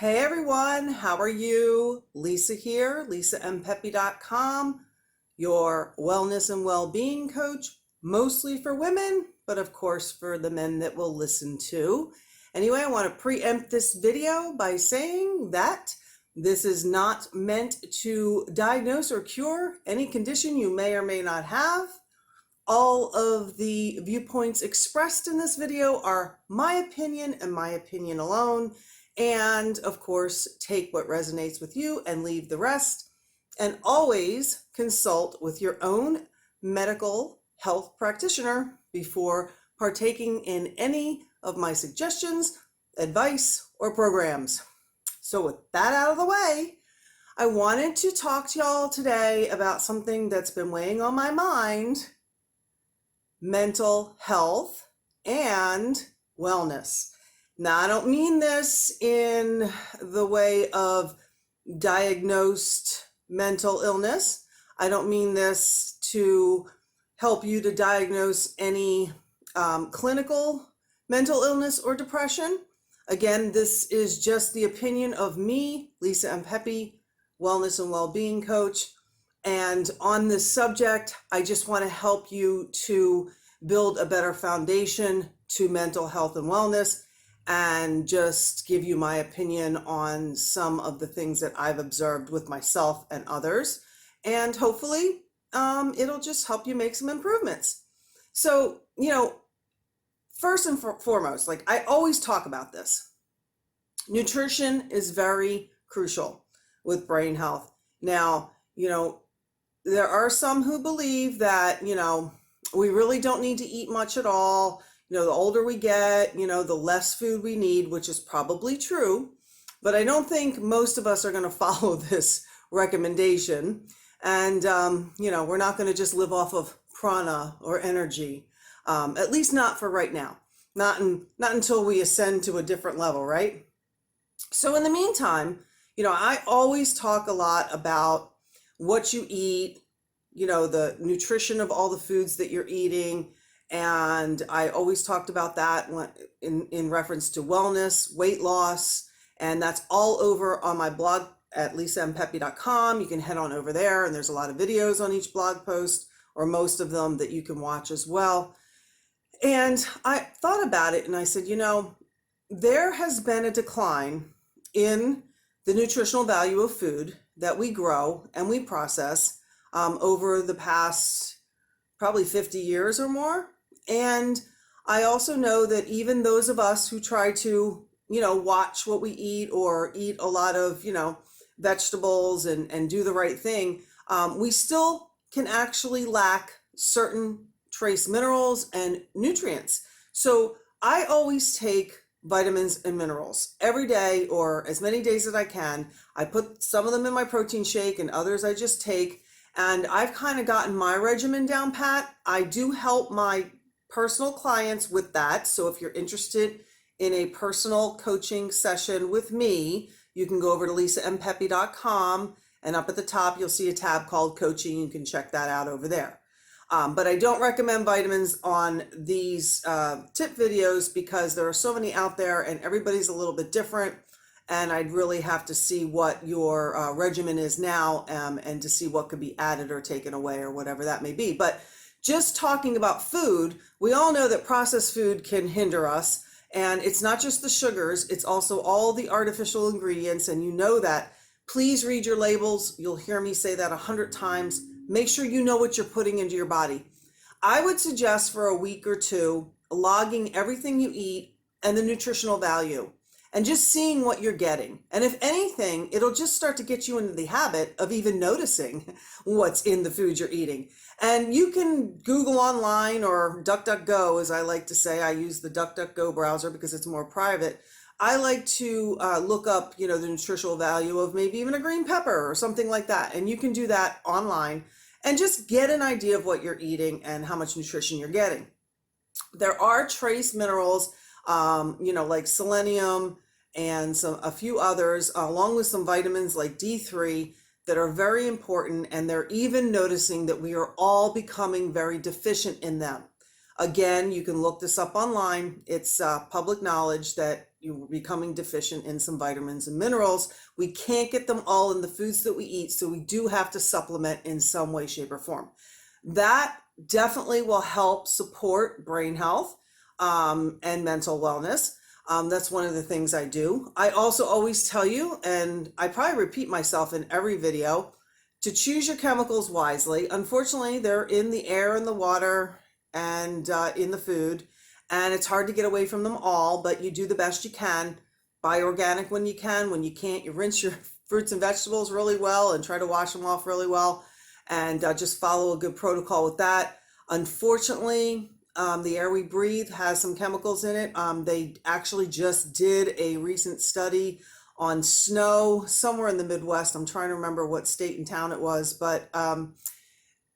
Hey everyone, how are you? Lisa here, lisampepe.com, your wellness and well-being coach, mostly for women, but of course for the men that will listen too. Anyway, I want to preempt this video by saying that this is not meant to diagnose or cure any condition you may or may not have. All of the viewpoints expressed in this video are my opinion and my opinion alone. And of course, take what resonates with you and leave the rest. And always consult with your own medical health practitioner before partaking in any of my suggestions, advice, or programs. So with that out of the way, I wanted to talk to y'all today about something that's been weighing on my mind: mental health and wellness. Now, I don't mean this in the way of diagnosed mental illness. I don't mean this to help you to diagnose any clinical mental illness or depression. Again, this is just the opinion of me, Lisa M. Pepe, wellness and well-being coach. And on this subject, I just want to help you to build a better foundation to mental health and wellness, and just give you my opinion on some of the things that I've observed with myself and others. And hopefully it'll just help you make some improvements. So, first and foremost, like I always talk about this, nutrition is very crucial with brain health. Now, there are some who believe that, we really don't need to eat much at all. The older we get, the less food we need, which is probably true. But I don't think most of us are going to follow this recommendation. And, we're not going to just live off of prana or energy, at least not for right now. Not until we ascend to a different level, right? So in the meantime, I always talk a lot about what you eat, the nutrition of all the foods that you're eating. And I always talked about that in reference to wellness, weight loss, and that's all over on my blog at lisampepe.com. You can head on over there, and there's a lot of videos on each blog post, or most of them, that you can watch as well. And I thought about it and I said, there has been a decline in the nutritional value of food that we grow and we process over the past probably 50 years or more. And I also know that even those of us who try to, watch what we eat or eat a lot of, vegetables and do the right thing, we still can actually lack certain trace minerals and nutrients. So I always take vitamins and minerals every day, or as many days as I can. I put some of them in my protein shake and others I just take. And I've kind of gotten my regimen down pat. I do help my personal clients with that. So if you're interested in a personal coaching session with me, you can go over to lisampepe.com, and up at the top, you'll see a tab called coaching. You can check that out over there. But I don't recommend vitamins on these tip videos because there are so many out there and everybody's a little bit different. And I'd really have to see what your regimen is now and to see what could be added or taken away or whatever that may be. But just talking about food, we all know that processed food can hinder us. And it's not just the sugars, it's also all the artificial ingredients. And you know that. Please read your labels. You'll hear me say that 100 times. Make sure you know what you're putting into your body. I would suggest for a week or two, logging everything you eat and the nutritional value, and just seeing what you're getting. And if anything, it'll just start to get you into the habit of even noticing what's in the food you're eating. And you can Google online, or DuckDuckGo, as I like to say. I use the DuckDuckGo browser because it's more private. I like to look up, the nutritional value of maybe even a green pepper or something like that. And you can do that online and just get an idea of what you're eating and how much nutrition you're getting. There are trace minerals, like selenium and a few others, along with some vitamins like D3, that are very important. And they're even noticing that we are all becoming very deficient in them. Again, you can look this up online. It's public knowledge that you're becoming deficient in some vitamins and minerals. We can't get them all in the foods that we eat, so we do have to supplement in some way, shape, or form. That definitely will help support brain health and mental wellness. That's one of the things I do. I also always tell you, and I probably repeat myself in every video, to choose your chemicals wisely. Unfortunately, they're in the air and the water and in the food, and it's hard to get away from them all, but you do the best you can. Buy organic when you can. When you can't, you rinse your fruits and vegetables really well and try to wash them off really well, and just follow a good protocol with that. Unfortunately, the air we breathe has some chemicals in it. They actually just did a recent study on snow somewhere in the Midwest. I'm trying to remember what state and town it was, but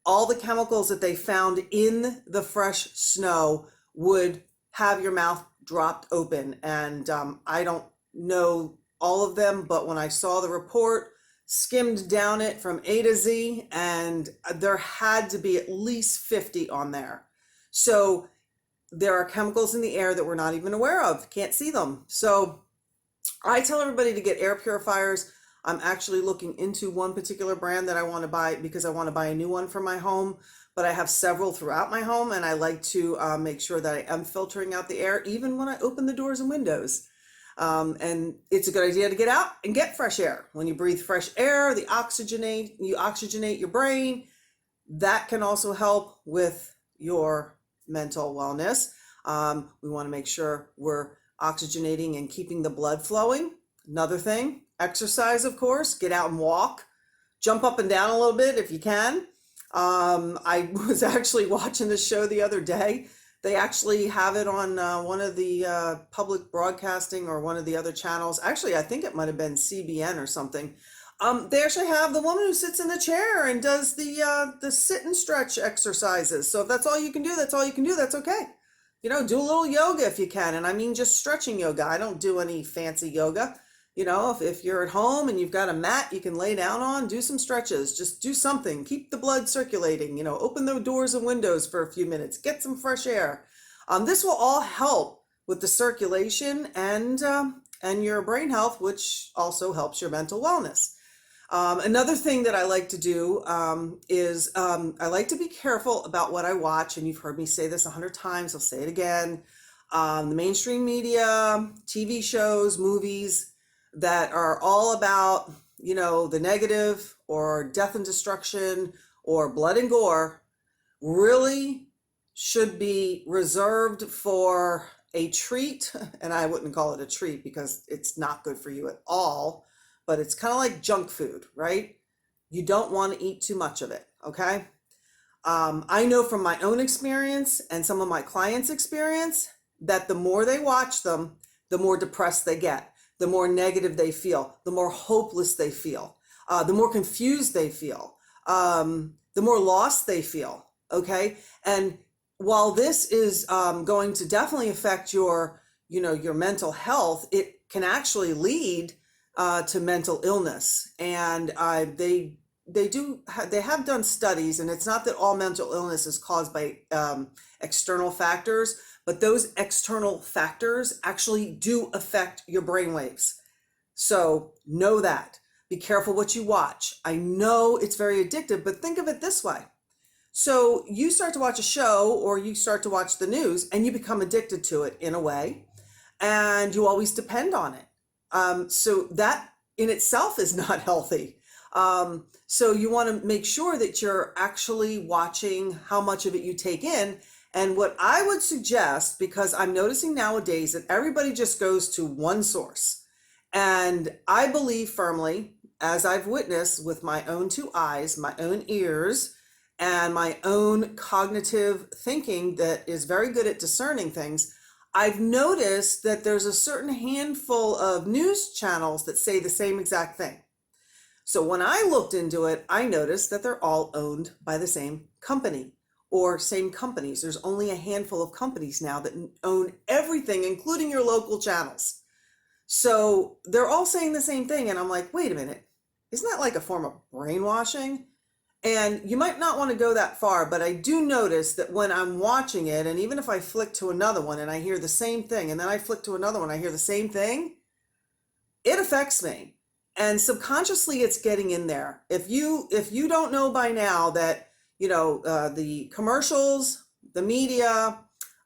all the chemicals that they found in the fresh snow would have your mouth dropped open. And I don't know all of them, but when I saw the report, skimmed down it from A to Z, and there had to be at least 50 on there. So there are chemicals in the air that we're not even aware of, can't see them. So I tell everybody to get air purifiers. I'm actually looking into one particular brand that I want to buy because I want to buy a new one for my home, but I have several throughout my home, and I like to make sure that I am filtering out the air even when I open the doors and windows. And it's a good idea to get out and get fresh air. When you breathe fresh air, you oxygenate your brain. That can also help with your mental wellness. We want to make sure we're oxygenating and keeping the blood flowing. Another thing, exercise, of course. Get out and walk. Jump up and down a little bit if you can. I was actually watching this show the other day. They actually have it on one of the public broadcasting or one of the other channels. Actually, I think it might have been CBN or something. They actually have the woman who sits in the chair and does the sit and stretch exercises. So if that's all you can do, that's all you can do. That's okay. You know, do a little yoga if you can. And I mean just stretching yoga. I don't do any fancy yoga. You know, if you're at home and you've got a mat you can lay down on, do some stretches. Just do something. Keep the blood circulating. You know, open the doors and windows for a few minutes. Get some fresh air. This will all help with the circulation and your brain health, which also helps your mental wellness. Another thing that I like to do is I like to be careful about what I watch. And you've heard me say this 100 times. I'll say it again. The mainstream media, TV shows, movies that are all about, you know, the negative or death and destruction or blood and gore really should be reserved for a treat. And I wouldn't call it a treat because it's not good for you at all, but it's kind of like junk food, right? You don't want to eat too much of it, okay? I know from my own experience and some of my clients' experience that the more they watch them, the more depressed they get. The more negative they feel, the more hopeless they feel, the more confused they feel, the more lost they feel, okay? And while this is going to definitely affect your mental health, it can actually lead to mental illness. And they have done studies, and it's not that all mental illness is caused by external factors, but those external factors actually do affect your brainwaves. So know that. Be careful what you watch. I know it's very addictive, but think of it this way. So you start to watch a show or you start to watch the news and you become addicted to it in a way, and you always depend on it. So that in itself is not healthy. So you want to make sure that you're actually watching how much of it you take in. And what I would suggest, because I'm noticing nowadays that everybody just goes to one source. And I believe firmly, as I've witnessed with my own two eyes, my own ears, and my own cognitive thinking that is very good at discerning things, I've noticed that there's a certain handful of news channels that say the same exact thing. So when I looked into it, I noticed that they're all owned by the same company. Or same companies. There's only a handful of companies now that own everything, including your local channels. So they're all saying the same thing. And I'm like, wait a minute, isn't that like a form of brainwashing? And you might not want to go that far, but I do notice that when I'm watching it, and even if I flick to another one and I hear the same thing, and then I flick to another one, I hear the same thing, it affects me. And subconsciously it's getting in there. If you don't know by now that, the commercials, the media,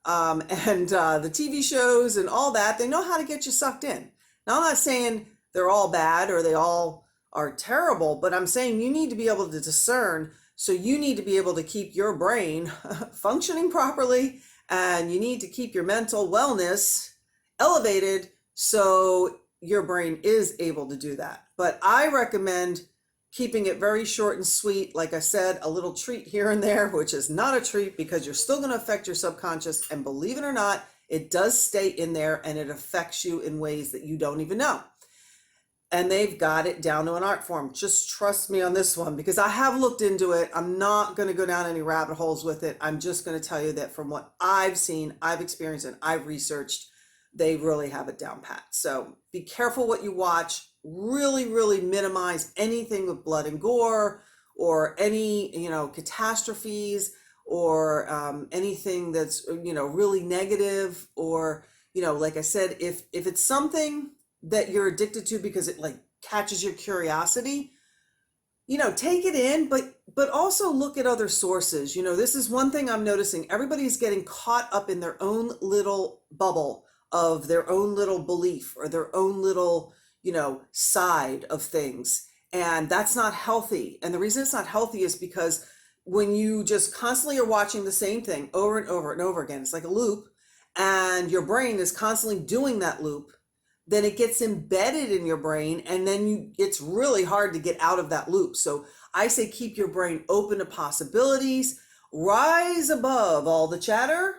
and the TV shows and all that, they know how to get you sucked in. Now, I'm not saying they're all bad or they all are terrible, but I'm saying you need to be able to discern. So you need to be able to keep your brain functioning properly, and you need to keep your mental wellness elevated so your brain is able to do that. But I recommend keeping it very short and sweet. Like I said, a little treat here and there, which is not a treat because you're still going to affect your subconscious. And believe it or not, it does stay in there and it affects you in ways that you don't even know. And they've got it down to an art form. Just trust me on this one because I have looked into it. I'm not going to go down any rabbit holes with it. I'm just going to tell you that from what I've seen, I've experienced, and I've researched, they really have it down pat. So be careful what you watch. Really, really minimize anything with blood and gore or any, catastrophes or anything that's, really negative or, like I said, if it's something that you're addicted to because it like catches your curiosity, take it in, but also look at other sources. This is one thing I'm noticing. Everybody's getting caught up in their own little bubble of their own little belief or their own little, side of things. And that's not healthy. And the reason it's not healthy is because when you just constantly are watching the same thing over and over and over again, it's like a loop, and your brain is constantly doing that loop, then it gets embedded in your brain, and then it's really hard to get out of that loop. So I say keep your brain open to possibilities, rise above all the chatter,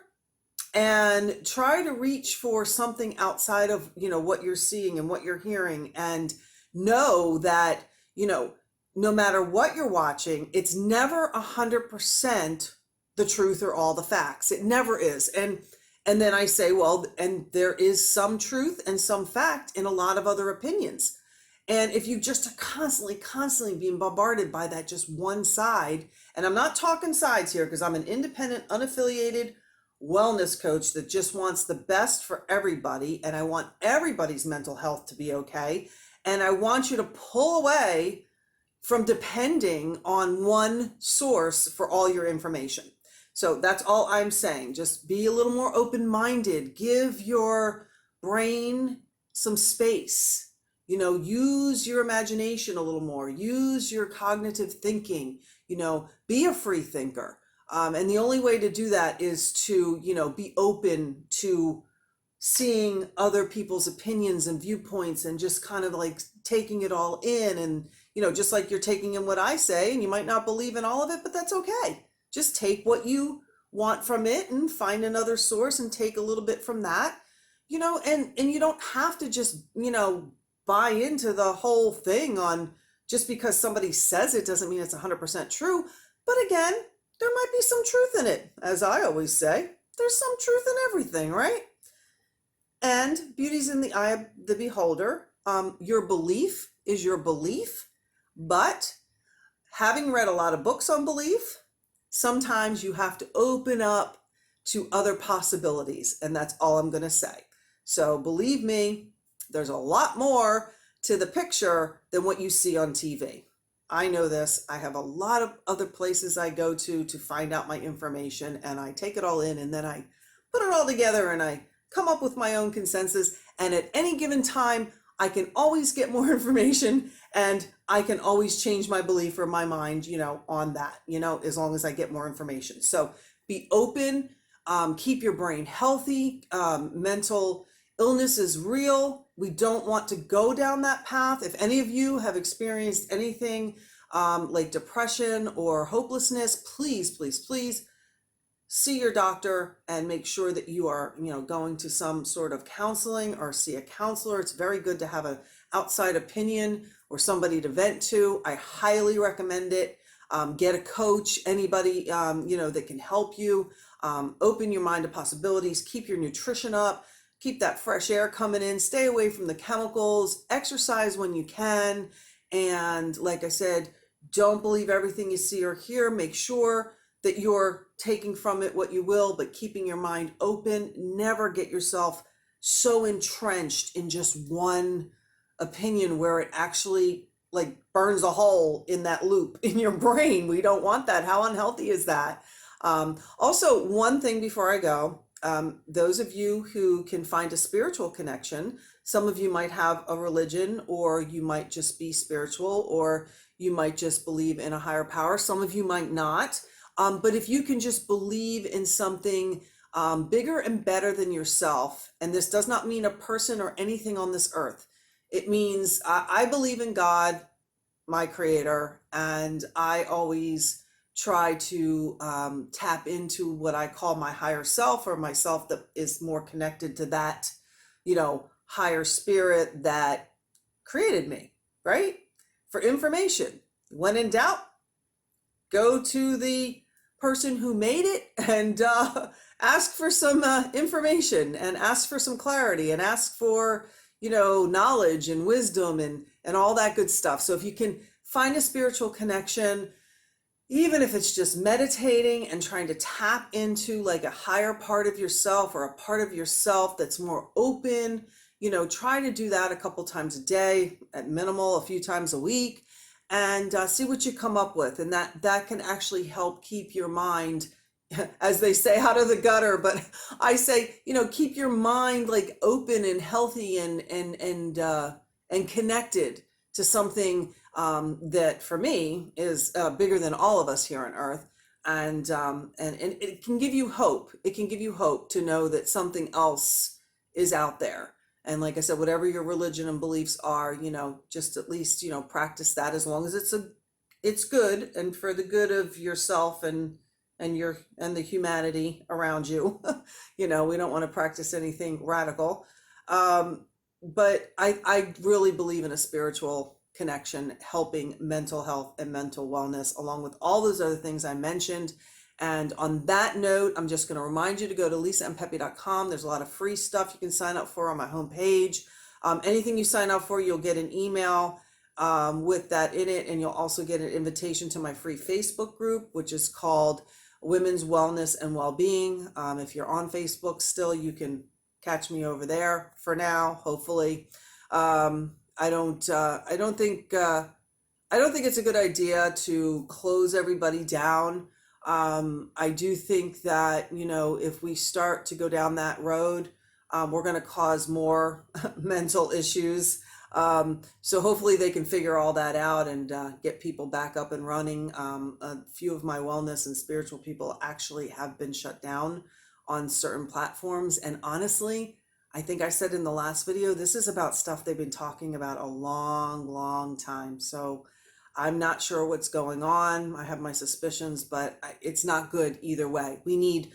and try to reach for something outside of, what you're seeing and what you're hearing, and know that, no matter what you're watching, it's never 100% the truth or all the facts. It never is. And then I say, well, and there is some truth and some fact in a lot of other opinions. And if you just are constantly being bombarded by that just one side, and I'm not talking sides here because I'm an independent, unaffiliated wellness coach that just wants the best for everybody, and I want everybody's mental health to be okay. And I want you to pull away from depending on one source for all your information. So that's all I'm saying. Just be a little more open-minded. Give your brain some space. Use your imagination a little more. Use your cognitive thinking. Be a free thinker. And the only way to do that is to, be open to seeing other people's opinions and viewpoints and just kind of like taking it all in. And, just like you're taking in what I say, and you might not believe in all of it, but that's okay. Just take what you want from it and find another source and take a little bit from that, and you don't have to just, buy into the whole thing on just because somebody says it doesn't mean it's 100% true. But again, there might be some truth in it. As I always say, there's some truth in everything, right? And beauty's in the eye of the beholder. Your belief is your belief, but having read a lot of books on belief, sometimes you have to open up to other possibilities, and that's all I'm going to say. So believe me, there's a lot more to the picture than what you see on TV. I know this. I have a lot of other places I go to find out my information, and I take it all in, and then I put it all together and I come up with my own consensus. And at any given time, I can always get more information, and I can always change my belief or my mind, on that, as long as I get more information. So be open, keep your brain healthy. Mental illness is real. We don't want to go down that path. If any of you have experienced anything like depression or hopelessness, please, please, please see your doctor and make sure that you are, going to some sort of counseling or see a counselor. It's very good to have an outside opinion or somebody to vent to. I highly recommend it. Get a coach, anybody, that can help you. Open your mind to possibilities. Keep your nutrition up. Keep that fresh air coming in. Stay away from the chemicals. Exercise when you can. And like I said, Don't believe everything you see or hear. Make sure that you're taking from it what you will, but keeping your mind open. Never get yourself so entrenched in just one opinion where it actually like burns a hole in that loop in your brain. We don't want that. How unhealthy is that? Also, one thing before I go, those of you who can find a spiritual connection, some of you might have a religion, or you might just be spiritual, or you might just believe in a higher power. Some of you might not. But if you can just believe in something bigger and better than yourself, and this does not mean a person or anything on this earth, it means I believe in God, my creator, and I always try to tap into what I call my higher self, or myself that is more connected to that, higher spirit that created me, right? For information. When in doubt, go to the person who made it and ask for some information, and ask for some clarity, and ask for, knowledge and wisdom and all that good stuff. So if you can find a spiritual connection, even if it's just meditating and trying to tap into like a higher part of yourself, or a part of yourself that's more open, try to do that a couple times a day, at minimal, a few times a week, and see what you come up with. And that can actually help keep your mind, as they say, out of the gutter. But I say, keep your mind like open and healthy and connected to something that for me is bigger than all of us here on earth. And it can give you hope. It can give you hope to know that something else is out there. And like I said, whatever your religion and beliefs are, just at least, practice that, as long as it's good and for the good of yourself and the humanity around you. We don't want to practice anything radical. But I really believe in a spiritual connection, helping mental health and mental wellness, along with all those other things I mentioned. And on that note, I'm just going to remind you to go to lisaandpepe.com. There's a lot of free stuff you can sign up for on my homepage. Anything you sign up for, you'll get an email with that in it. And you'll also get an invitation to my free Facebook group, which is called Women's Wellness and Wellbeing. If you're on Facebook still, you can catch me over there for now, hopefully. I don't think it's a good idea to close everybody down. I do think that, if we start to go down that road, we're going to cause more mental issues. So hopefully they can figure all that out and get people back up and running. A few of my wellness and spiritual people actually have been shut down on certain platforms. And honestly, I think I said in the last video, this is about stuff they've been talking about a long, long time. So I'm not sure what's going on. I have my suspicions, but it's not good either way. We need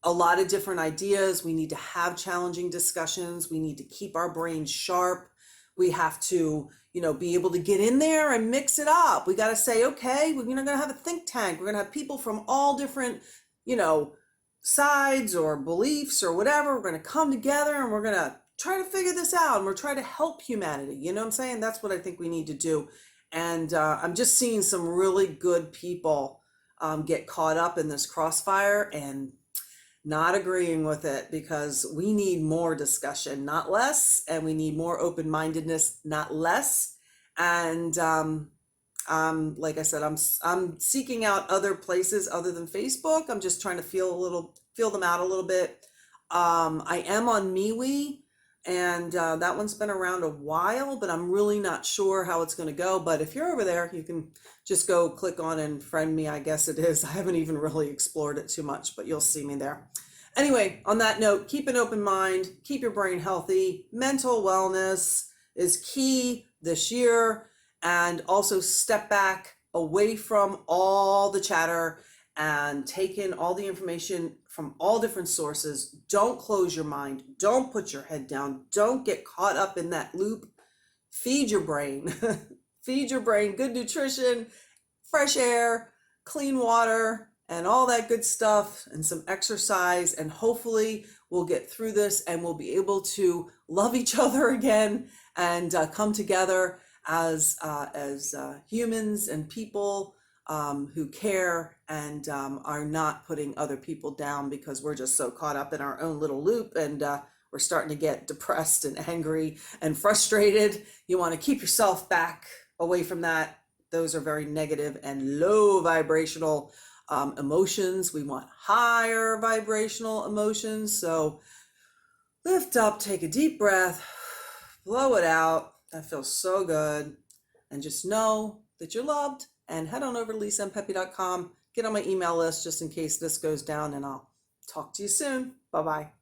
a lot of different ideas. We need to have challenging discussions. We need to keep our brains sharp. We have to, be able to get in there and mix it up. We got to say, okay, we're going to have a think tank. We're going to have people from all different, sides or beliefs or whatever. We're going to come together and we're going to try to figure this out. And we're trying to help humanity. You know what I'm saying? That's what I think we need to do. And I'm just seeing some really good people get caught up in this crossfire and not agreeing with it, because we need more discussion, not less, and we need more open-mindedness, not less. And like I said, I'm seeking out other places other than Facebook. I'm just trying to feel them out a little bit. I am on MeWe. And that one's been around a while, but I'm really not sure how it's going to go. But if you're over there, you can just go click on and friend me, I guess it is. I haven't even really explored it too much, but you'll see me there. Anyway, on that note, keep an open mind, keep your brain healthy. Mental wellness is key this year. And also step back away from all the chatter and take in all the information from all different sources. Don't close your mind. Don't put your head down. Don't get caught up in that loop. Feed your brain. Feed your brain good nutrition, fresh air, clean water, and all that good stuff, and some exercise. And hopefully we'll get through this and we'll be able to love each other again and come together as humans and people who care and are not putting other people down because we're just so caught up in our own little loop, and we're starting to get depressed and angry and frustrated. You want to keep yourself back away from that. Those are very negative and low vibrational emotions. We want higher vibrational emotions. So lift up, take a deep breath, blow it out. That feels so good. And just know that you're loved. And head on over to lisaandpepe.com. Get on my email list just in case this goes down, and I'll talk to you soon. Bye-bye.